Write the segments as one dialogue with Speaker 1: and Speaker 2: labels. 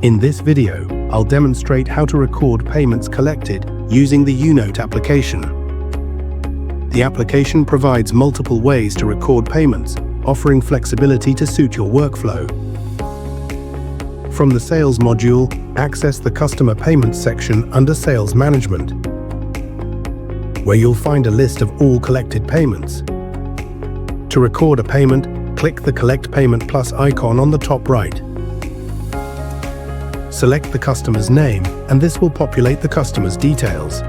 Speaker 1: In this video, I'll demonstrate how to record payments collected using the Younote application. The application provides multiple ways to record payments, offering flexibility to suit your workflow. From the Sales module, access the Customer Payments section under Sales Management, where you'll find a list of all collected payments. To record a payment, click the Collect Payment Plus icon on the top right. Select the customer's name, and this will populate the customer's details.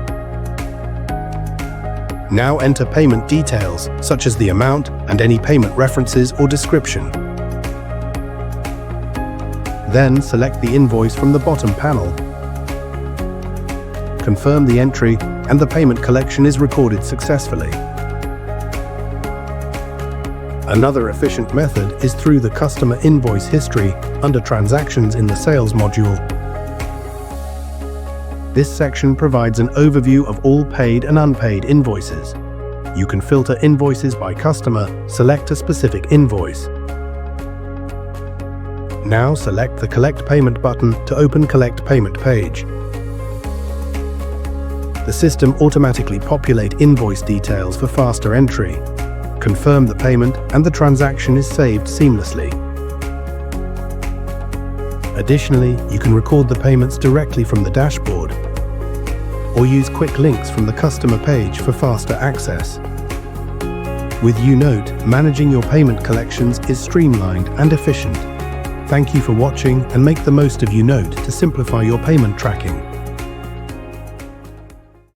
Speaker 1: Now enter payment details, such as the amount and any payment references or description. Then select the invoice from the bottom panel. Confirm the entry, and the payment collection is recorded successfully. Another efficient method is through the Customer Invoice History under Transactions in the Sales module. This section provides an overview of all paid and unpaid invoices. You can filter invoices by customer, select a specific invoice. Now select the Collect Payment button to open Collect Payment page. The system automatically populates invoice details for faster entry. Confirm the payment and the transaction is saved seamlessly. Additionally, you can record the payments directly from the dashboard or use quick links from the customer page for faster access. With Younote, managing your payment collections is streamlined and efficient. Thank you for watching, and make the most of Younote to simplify your payment tracking.